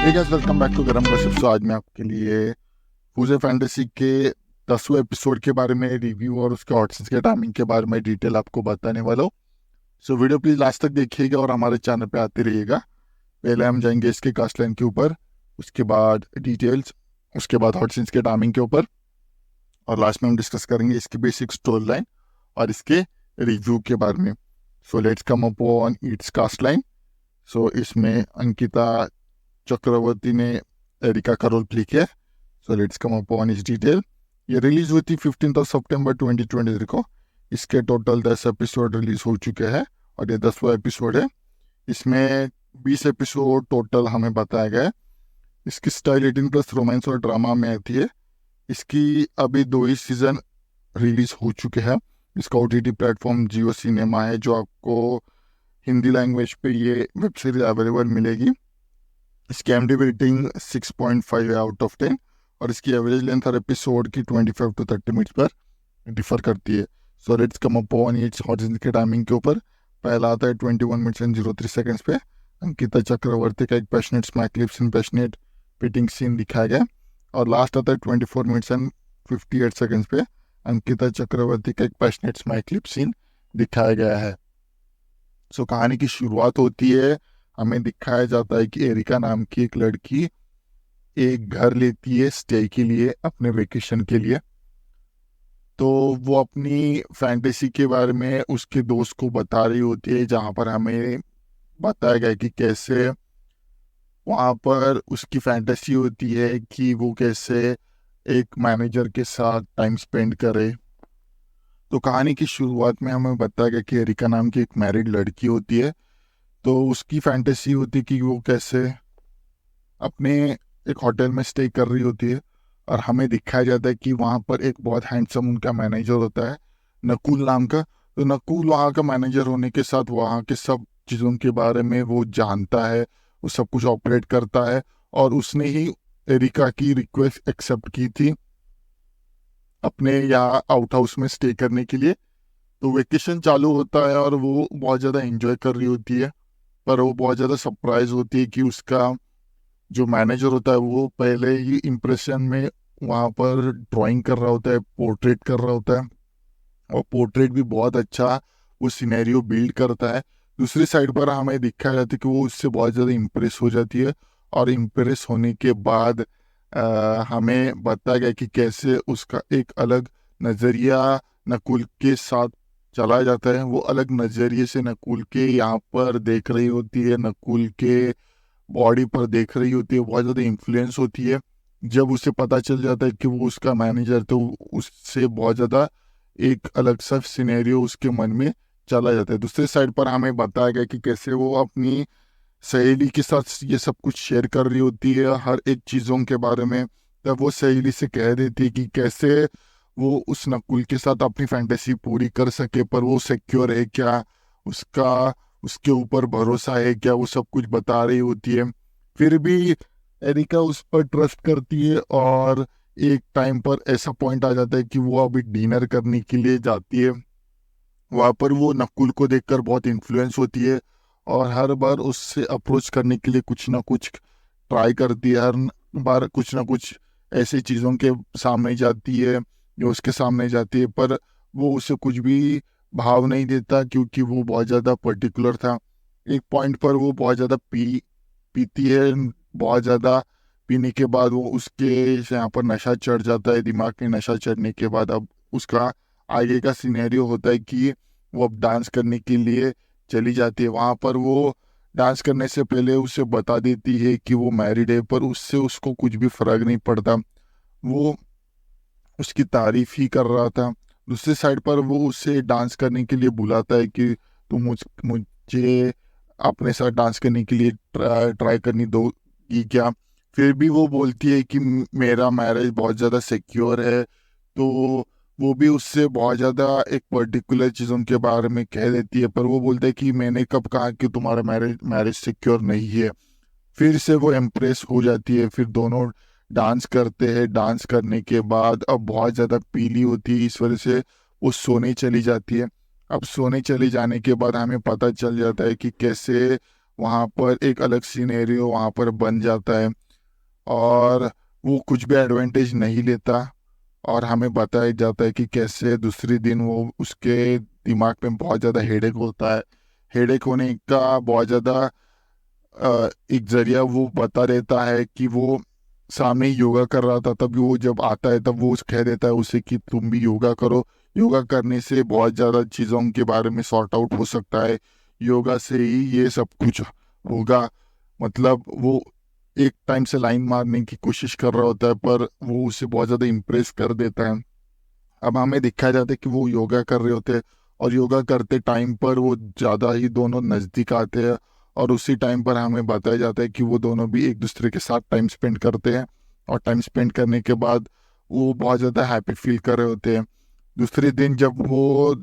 Guys, welcome back to गरम gossip. आज मैं आपके लिए फूजे फैंटेसी के 10वें एपिसोड के बारे में रिव्यू और उसके ऑडियंस के टाइमिंग के बारे में डिटेल आपको बताने वाला हूँ। सो वीडियो प्लीज लास्ट तक देखिएगा और हमारे चैनल पे आते रहिएगा। पहले हम जाएंगे इसके कास्ट लाइन के ऊपर, उसके बाद डिटेल्स, उसके बाद ऑडियंस के टाइमिंग के ऊपर, और लास्ट में हम डिस्कस करेंगे इसकी बेसिक स्टोरी लाइन और इसके रिव्यू के बारे में। So let's come up on its cast line. So इसमें अंकिता चक्रवर्ती ने एरिका का रोल प्ले किया। So let's come up on इस डिटेल। ये रिलीज हुई थी 15 सितंबर 2023 को। इसके टोटल 10 एपिसोड रिलीज हो चुके हैं और ये 10वां एपिसोड है। इसमें 20 एपिसोड टोटल हमें बताया गया है। इसकी स्टाइल 18+ रोमांस और ड्रामा में आती है। इसकी अभी 2 ही सीजन रिलीज हो चुके हैं। इसका OTT प्लेटफॉर्म जियो सिनेमा है, जो आपको हिंदी लैंग्वेज पे ये वेब सीरीज अवेलेबल मिलेगी। इसकी IMDb रेटिंग 6.5 है आउट ऑफ 10 और इसकी एवरेज लेंथ हर एपिसोड की 25 to 30 मिनट्स पर डिफर करती है। सो let's come up on it's audience के टाइमिंग के ऊपर। पहला आता है 21 मिनट्स एंड 03 सेकंड्स पे। अंकिता चक्रवर्ती का एक पैशनेट स्मैक क्लिप्स इन पैशनेट पिटिंग सीन दिखाया गया। और लास्ट आता है 24 मिनट्स एंड 58 सेकंड्स पे। अंकिता चक्रवर्ती का एक पैशनेट स्मैक क्लिप सीन दिखाया गया है। सो कहानी की शुरुआत होती है, हमें दिखाया जाता है कि एरिका नाम की एक लड़की एक घर लेती है स्टे के लिए, अपने वेकेशन के लिए। तो वो अपनी फैंटेसी के बारे में उसके दोस्त को बता रही होती है, जहाँ पर हमें बताया गया कि कैसे वहाँ पर उसकी फैंटेसी होती है कि वो कैसे एक मैनेजर के साथ टाइम स्पेंड करे। तो कहानी की शुरुआत में हमें बताया गया कि एरिका नाम की एक मैरिड लड़की होती है। तो उसकी फैंटेसी होती है कि वो कैसे अपने एक होटल में स्टे कर रही होती है और हमें दिखाया जाता है कि वहाँ पर एक बहुत हैंडसम उनका मैनेजर होता है, नकुल नाम का। तो नकुल वहाँ का मैनेजर होने के साथ वहाँ के सब चीज़ों के बारे में वो जानता है, वो सब कुछ ऑपरेट करता है। और उसने ही एरिका की रिक्वेस्ट एक्सेप्ट की थी अपने यहाँ आउट हाउस में स्टे करने के लिए। तो वेकेशन चालू होता है और वो बहुत ज़्यादा एंजॉय कर रही होती है, पर वो बहुत ज़्यादा सरप्राइज होती है कि उसका जो मैनेजर होता है वो पहले ही इम्प्रेशन में वहाँ पर ड्राइंग कर रहा होता है, पोर्ट्रेट कर रहा होता है, और पोर्ट्रेट भी बहुत अच्छा वो सिनेरियो बिल्ड करता है। दूसरी साइड पर हमें दिखाया जाता है कि वो उससे बहुत ज़्यादा इम्प्रेस हो जाती है। और इम्प्रेस होने के बाद हमें बताया गया कि कैसे उसका एक अलग नज़रिया नकुल के साथ चला जाता है। वो अलग नज़रिए से नकुल के यहाँ पर देख रही होती है, नकुल के बॉडी पर देख रही होती है, बहुत ज़्यादा इन्फ्लुएंस होती है। जब उसे पता चल जाता है कि वो उसका मैनेजर, तो उससे बहुत ज़्यादा एक अलग सा सिनेरियो उसके मन में चला जाता है। दूसरे साइड पर हमें बताया गया कि कैसे वो अपनी सहेली के साथ ये सब कुछ शेयर कर रही होती है, हर एक चीज़ों के बारे में। तब वो सहेली से कह देती है कि कैसे वो उस नकुल के साथ अपनी फैंटेसी पूरी कर सके, पर वो सिक्योर है क्या, उसका उसके ऊपर भरोसा है क्या, वो सब कुछ बता रही होती है। फिर भी एरिका उस पर ट्रस्ट करती है और एक टाइम पर ऐसा पॉइंट आ जाता है कि वो अभी डिनर करने के लिए जाती है। वहाँ पर वो नकुल को देखकर बहुत इन्फ्लुएंस होती है और हर बार उससे अप्रोच करने के लिए कुछ ना कुछ ट्राई करती है। हर बार कुछ ना कुछ ऐसी चीज़ों के सामने जाती है जो उसके सामने जाती है, पर वो उसे कुछ भी भाव नहीं देता क्योंकि वो बहुत ज़्यादा पर्टिकुलर था। एक पॉइंट पर वो बहुत ज़्यादा पीती है। बहुत ज़्यादा पीने के बाद वो उसके यहाँ पर नशा चढ़ जाता है। दिमाग में नशा चढ़ने के बाद अब उसका आगे का सिनेरियो होता है कि वो अब डांस करने के लिए चली जाती है। वहाँ पर वो डांस करने से पहले उसे बता देती है कि वो मैरिड है, पर उससे उसको कुछ भी फर्क नहीं पड़ता। वो उसकी तारीफ ही कर रहा था। दूसरी साइड पर वो उसे डांस करने के लिए बुलाता है कि तुम मुझे अपने साथ डांस करने के लिए ट्राई करनी दोगी क्या। फिर भी वो बोलती है कि मेरा मैरिज बहुत ज़्यादा सिक्योर है। तो वो भी उससे बहुत ज़्यादा एक पर्टिकुलर चीज़ों के बारे में कह देती है, पर वो बोलता है कि मैंने कब कहा कि तुम्हारा मैरिज मैरिज सिक्योर नहीं है। फिर से वो इम्प्रेस हो जाती है। फिर दोनों डांस करते हैं। डांस करने के बाद अब बहुत ज़्यादा पीली होती है, इस वजह से वो सोने चली जाती है। अब सोने चले जाने के बाद हमें पता चल जाता है कि कैसे वहाँ पर एक अलग सिनेरियो वहाँ पर बन जाता है, और वो कुछ भी एडवांटेज नहीं लेता, और हमें बताया जाता है कि कैसे दूसरे दिन वो उसके दिमाग में बहुत ज़्यादा हेडेक होता है। हेडेक होने का बहुत ज़्यादा एक जरिया वो बता देता है कि वो सामने ही योगा कर रहा था, तब वो जब आता है तब वो कह देता है उसे कि तुम भी योगा करो। योगा करने से बहुत ज़्यादा चीज़ों के बारे में सॉर्ट आउट हो सकता है, योगा से ही ये सब कुछ होगा। मतलब वो एक टाइम से लाइन मारने की कोशिश कर रहा होता है, पर वो उसे बहुत ज़्यादा इम्प्रेस कर देता है। अब हमें दिखाया जाता है कि वो योगा कर रहे होते हैं, और योगा करते टाइम पर वो ज़्यादा ही दोनों नज़दीक आते हैं, और उसी टाइम पर हमें बताया जाता है कि वो दोनों भी एक दूसरे के साथ टाइम स्पेंड करते हैं, और टाइम स्पेंड करने के बाद वो बहुत ज़्यादा हैप्पी फील कर रहे होते हैं। दूसरे दिन जब वो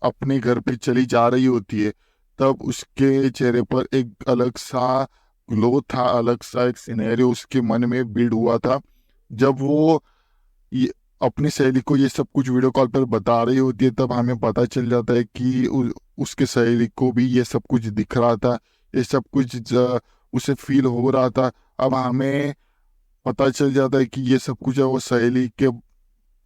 अपने घर पे चली जा रही होती है, तब उसके चेहरे पर एक अलग सा ग्लो था, अलग सा एक सिनेरियो उसके मन में बिल्ड हुआ था। जब वो ये अपनी सहेली को ये सब कुछ वीडियो कॉल पर बता रही होती है, तब हमें पता चल जाता है कि उसके सहेली को भी ये सब कुछ दिख रहा था, ये सब कुछ उसे फील हो रहा था। अब हमें पता चल जाता है कि ये सब कुछ है वो सहेली के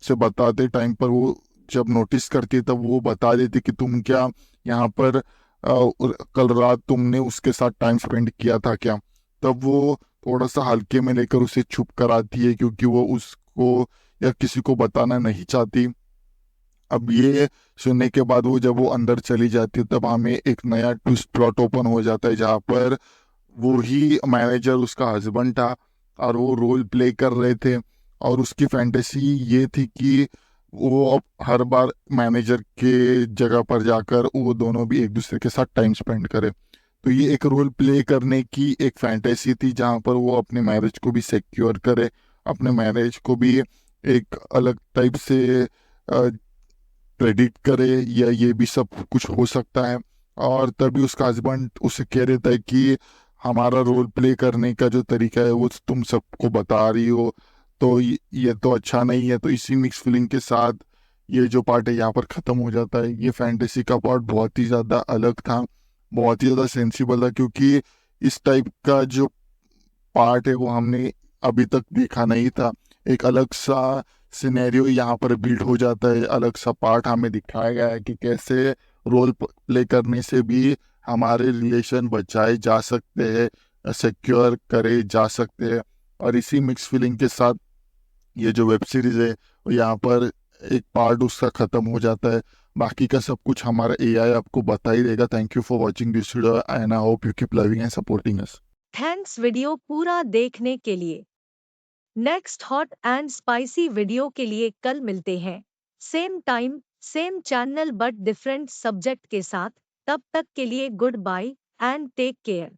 से बताते टाइम पर वो जब नोटिस करती है, तब वो बता देती कि तुम क्या यहाँ पर कल रात तुमने उसके साथ टाइम स्पेंड किया था क्या। तब वो थोड़ा सा हल्के में लेकर उसे चुप कराती है, क्योंकि वो उसको या किसी को बताना नहीं चाहती। अब ये सुनने के बाद वो जब वो अंदर चली जाती है, तब हमें एक नया ट्विस्ट प्लॉट ओपन हो जाता है, जहाँ पर वो ही मैनेजर उसका हस्बैंड था, और वो रोल प्ले कर रहे थे। और उसकी फैंटेसी ये थी कि वो अब हर बार मैनेजर के जगह पर जाकर वो दोनों भी एक दूसरे के साथ टाइम स्पेंड करे। तो ये एक रोल प्ले करने की एक फैंटेसी थी, जहाँ पर वो अपने मैरिज को भी सिक्योर करे, अपने मैरिज को भी एक अलग टाइप से प्रेडिक्ट करे, या ये भी सब कुछ हो सकता है। और तभी उसका हस्बैंड उसे कह देता है कि हमारा रोल प्ले करने का जो तरीका है वो तुम सबको बता रही हो, तो ये तो अच्छा नहीं है। तो इसी मिक्स फीलिंग के साथ ये जो पार्ट है यहाँ पर ख़त्म हो जाता है। ये फैंटेसी का पार्ट बहुत ही ज़्यादा अलग था, बहुत ही ज़्यादा सेंसिबल था, क्योंकि इस टाइप का जो पार्ट है वो हमने अभी तक देखा नहीं था। एक अलग सा सिनेरियो यहाँ पर बिल्ड हो जाता है, अलग सा पार्ट हमें दिखाया गया है कि कैसे रोल प्ले करने से भी हमारे रिलेशन बचाए जा सकते हैं, सिक्योर करे जा सकते हैं। और इसी मिक्स फीलिंग के साथ ये जो वेब सीरीज है वो यहाँ पर एक पार्ट उसका खत्म हो जाता है। बाकी का सब कुछ हमारा एआई आपको बता ही देगा। Thank you for watching this video and I hope you keep loving and supporting us. Thanks video पूरा देखने के लिए। Next hot and spicy video के लिए कल मिलते हैं, same time same channel but different subject के साथ। तब तक के लिए goodbye and take care.